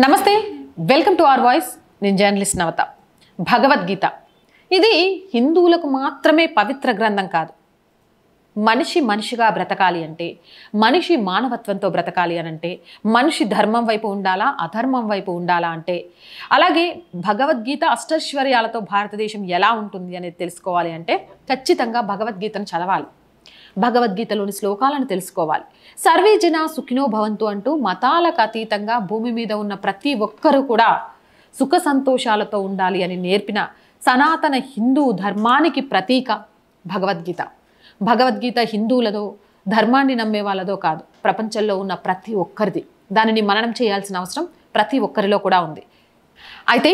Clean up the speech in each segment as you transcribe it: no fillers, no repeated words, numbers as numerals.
నమస్తే, welcome to our voice. నేను journalist నవత. భగవద్గీత ఇది హిందువులకు మాత్రమే పవిత్ర గ్రంథం కాదు. మనిషి మనిషిగా బ్రతకాలి అంటే, మనిషి మానవత్వంతో బ్రతకాలి అనంటే, మనిషి ధర్మం వైపు ఉండాలా, అధర్మం వైపు ఉండాలా అంటే, అలాగే భగవద్గీత అష్టైశ్వర్యాలతో భారతదేశం ఎలా ఉంటుంది అనేది తెలుసుకోవాలి అంటే ఖచ్చితంగా భగవద్గీతను చదవాలి. భగవద్గీతలోని శ్లోకాలను తెలుసుకోవాలి. సర్వే జన సుఖినో భవంతు అంటూ మతాలకు అతీతంగా భూమి మీద ఉన్న ప్రతి ఒక్కరూ కూడా సుఖ సంతోషాలతో ఉండాలి అని నేర్పిన సనాతన హిందూ ధర్మానికి ప్రతీక భగవద్గీత. భగవద్గీత హిందువులదో, ధర్మాన్ని నమ్మే వాళ్ళదో కాదు, ప్రపంచంలో ఉన్న ప్రతి ఒక్కరిది. దానిని మననం చేయాల్సిన అవసరం ప్రతి ఒక్కరిలో కూడా ఉంది. అయితే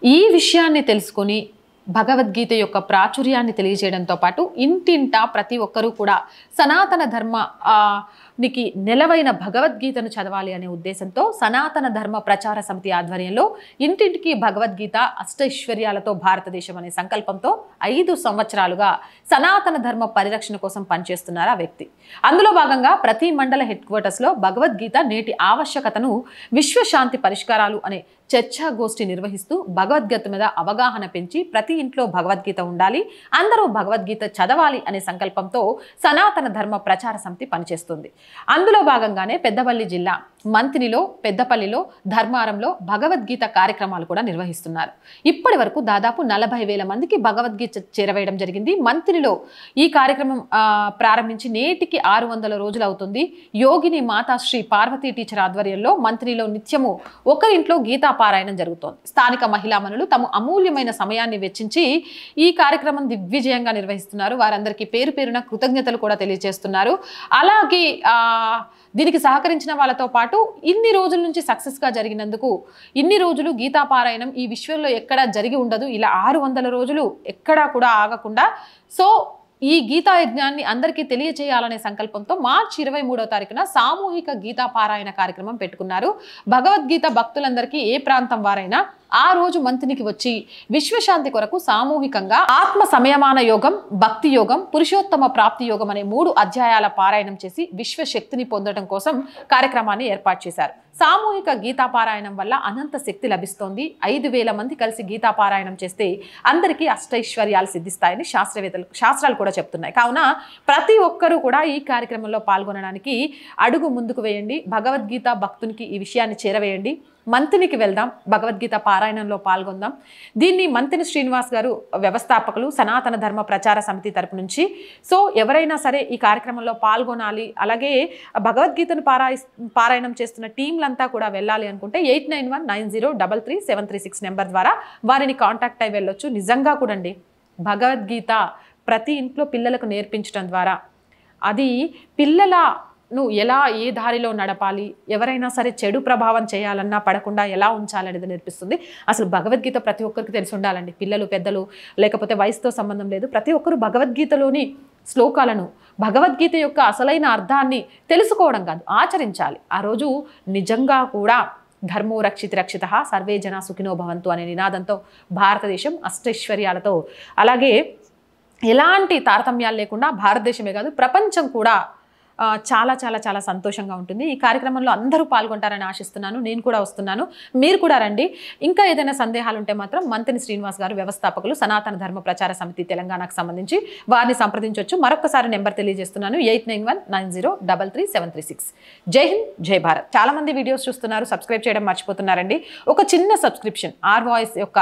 ఈ విషయాన్ని తెలుసుకొని భగవద్గీత యొక్క ప్రాచుర్యాన్ని తెలియజేయడంతో పాటు ఇంటింటా ప్రతి ఒక్కరూ కూడా సనాతన ధర్మానికి నెలవైన భగవద్గీతను చదవాలి అనే ఉద్దేశంతో సనాతన ధర్మ ప్రచార సమితి ఆధ్వర్యంలో ఇంటింటికి భగవద్గీత అష్టైశ్వర్యాలతో భారతదేశం అనే సంకల్పంతో 5 సంవత్సరాలుగా సనాతన ధర్మ పరిరక్షణ కోసం పనిచేస్తున్నారు ఆ వ్యక్తి. అందులో భాగంగా ప్రతి మండల హెడ్ క్వార్టర్స్లో భగవద్గీత నేటి ఆవశ్యకతను విశ్వశాంతి పరిష్కారాలు అనే చర్చాగోష్ఠి నిర్వహిస్తూ భగవద్గీత మీద అవగాహన పెంచి ప్రతి ఇంట్లో భగవద్గీత ఉండాలి, అందరూ భగవద్గీత చదవాలి అనే సంకల్పంతో సనాతన ధర్మ ప్రచార సమితి పనిచేస్తుంది. అందులో భాగంగానే పెద్దపల్లి జిల్లా మంతినిలో, పెద్దపల్లిలో, ధర్మారంలో భగవద్గీత కార్యక్రమాలు కూడా నిర్వహిస్తున్నారు. ఇప్పటి వరకు దాదాపు 40,000 మందికి భగవద్గీత చేరవేయడం జరిగింది. మంతినిలో ఈ కార్యక్రమం ప్రారంభించి నేటికి 600 రోజులు అవుతుంది. యోగిని మాతా శ్రీ పార్వతీ టీచర్ ఆధ్వర్యంలో మంతినిలో నిత్యము ఒకరింట్లో గీతా పారాయణం జరుగుతోంది. స్థానిక మహిళామణులు తమ అమూల్యమైన సమయాన్ని వెచ్చించి ఈ కార్యక్రమం దిగ్విజయంగా నిర్వహిస్తున్నారు. వారందరికీ పేరు పేరున కృతజ్ఞతలు కూడా తెలియజేస్తున్నారు. అలాగే దీనికి సహకరించిన వాళ్ళతో పాటు ఇన్ని రోజుల నుంచి సక్సెస్గా జరిగినందుకు, ఇన్ని రోజులు గీతాపారాయణం ఈ విశ్వంలో ఎక్కడా జరిగి ఉండదు, ఇలా 600 రోజులు ఎక్కడా కూడా ఆగకుండా ఈ గీతా యజ్ఞాన్ని అందరికీ తెలియజేయాలనే సంకల్పంతో మార్చి 23వ తారీఖున సామూహిక గీతా పారాయణ కార్యక్రమం పెట్టుకున్నారు. భగవద్గీత భక్తులందరికీ ఏ ప్రాంతం వారైనా ఆ రోజు మంతినికి వచ్చి విశ్వశాంతి కొరకు సామూహికంగా ఆత్మ సంయమాన యోగం, భక్తి యోగం, పురుషోత్తమ ప్రాప్తి యోగం అనే 3 అధ్యాయాల పారాయణం చేసి విశ్వశక్తిని పొందడం కోసం కార్యక్రమాన్ని ఏర్పాటు చేశారు. సామూహిక గీతాపారాయణం వల్ల అనంత శక్తి లభిస్తోంది. 5,000 మంది కలిసి గీతాపారాయణం చేస్తే అందరికీ అష్టైశ్వర్యాలు సిద్ధిస్తాయని శాస్త్రాలు కూడా చెప్తున్నాయి. కావున ప్రతి ఒక్కరూ కూడా ఈ కార్యక్రమంలో పాల్గొనడానికి అడుగు ముందుకు వేయండి. భగవద్గీత భక్తునికి ఈ విషయాన్ని చేరవేయండి. మంతినికి వెళ్దాం, భగవద్గీత పారాయణంలో పాల్గొందాం. దీన్ని మంతిని శ్రీనివాస్ గారు వ్యవస్థాపకులు, సనాతన ధర్మ ప్రచార సమితి తరపు నుంచి. ఎవరైనా సరే ఈ కార్యక్రమంలో పాల్గొనాలి, అలాగే భగవద్గీతను పారాయణం చేస్తున్న టీంలంతా కూడా వెళ్ళాలి అనుకుంటే 8919033736 నెంబర్ ద్వారా వారిని కాంటాక్ట్ అయి వెళ్ళొచ్చు. నిజంగా కూడా అండి, భగవద్గీత ప్రతి ఇంట్లో పిల్లలకు నేర్పించడం ద్వారా అది పిల్లలను ఎలా ఏ దారిలో నడపాలి, ఎవరైనా సరే చెడు ప్రభావం చేయాలన్నా పడకుండా ఎలా ఉంచాలనేది నేర్పిస్తుంది. అసలు భగవద్గీత ప్రతి ఒక్కరికి తెలిసి ఉండాలండి. పిల్లలు, పెద్దలు, లేకపోతే వయసుతో సంబంధం లేదు. ప్రతి ఒక్కరు భగవద్గీతలోని శ్లోకాలను, భగవద్గీత యొక్క అసలైన అర్థాన్ని తెలుసుకోవడం కాదు, ఆచరించాలి. ఆ రోజు నిజంగా కూడా ధర్మో రక్షిత రక్షిత సర్వే జన సుఖినో భవంతు అనే నినాదంతో భారతదేశం అష్టైశ్వర్యాలతో, అలాగే ఎలాంటి తారతమ్యాలు లేకుండా భారతదేశమే కాదు ప్రపంచం కూడా చాలా చాలా చాలా సంతోషంగా ఉంటుంది. ఈ కార్యక్రమంలో అందరూ పాల్గొంటారని ఆశిస్తున్నాను. నేను కూడా వస్తున్నాను, మీరు కూడా రండి. ఇంకా ఏదైనా సందేహాలు ఉంటే మాత్రం మంతిని శ్రీనివాస్ గారు వ్యవస్థాపకులు, సనాతన ధర్మ ప్రచార సమితి తెలంగాణకు సంబంధించి, వారిని సంప్రదించవచ్చు. మరొకసారి నెంబర్ తెలియజేస్తున్నాను, 8919033736. జై హింద్, జై భారత్. చాలా మంది వీడియోస్ చూస్తున్నారు, సబ్స్క్రైబ్ చేయడం మర్చిపోతున్నారండి. ఒక చిన్న సబ్స్క్రిప్షన్ ఆర్ వాయిస్ యొక్క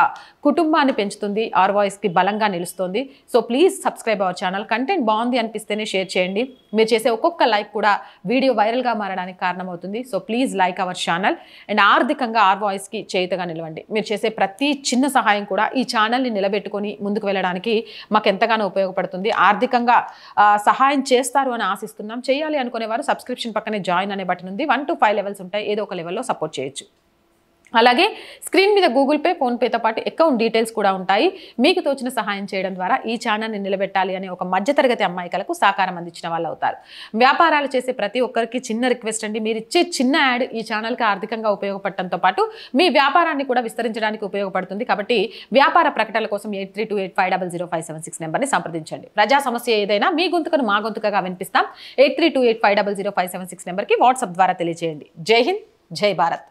కుటుంబాన్ని పెంచుతుంది, ఆర్ వాయిస్కి బలంగా నిలుస్తుంది. Please subscribe our channel. Content బాగుంది అనిపిస్తేనే షేర్ చేయండి. మీరు చేసే ఒక్కొక్క లైక్ కూడా వీడియో వైరల్గా మారడానికి కారణమవుతుంది. Please like our channel and ఆర్థికంగా ఆర్ వాయిస్కి చేయుతగా నిలవండి. మీరు చేసే ప్రతి చిన్న సహాయం కూడా ఈ ఛానల్ని నిలబెట్టుకొని ముందుకు వెళ్ళడానికి మాకు ఎంతగానో ఉపయోగపడుతుంది. ఆర్థికంగా సహాయం చేస్తారు అని ఆశిస్తున్నాం. చేయాలి అనుకునేవారు సబ్స్క్రిప్షన్ పక్కనే జాయిన్ అనే బటన్ ఉంది. 1 to 5 లెవెల్స్ ఉంటాయి. ఏదో ఒక లెవెల్లో సపోర్ట్ చేయొచ్చు. అలాగే స్క్రీన్ మీద గూగుల్ పే, ఫోన్పేతో పాటు అకౌంట్ డీటెయిల్స్ కూడా ఉంటాయి. మీకు తోచిన సహాయం చేయడం ద్వారా ఈ ఛానల్ని నిలబెట్టాలి అనే ఒక మధ్యతరగతి అమ్మాయికలకు సహకారం అందించిన వాళ్ళు అవుతారు. వ్యాపారాలు చేసే ప్రతి ఒక్కరికి చిన్న రిక్వెస్ట్ అండి, మీరు ఇచ్చే చిన్న యాడ్ ఈ ఛానల్కి ఆర్థికంగా ఉపయోగపడటంతో పాటు మీ వ్యాపారాన్ని కూడా విస్తరించడానికి ఉపయోగపడుతుంది. కాబట్టి వ్యాపార ప్రకటనల కోసం 8328500576 నెంబర్ని సంప్రదించండి. ప్రజా సమస్య ఏదైనా మీ గొంతుకను మా గొంతుకగా వినిపిస్తాం. 8328500576 నెంబర్కి వాట్సాప్ ద్వారా తెలియజేయండి. జై హింద్, జై భారత్.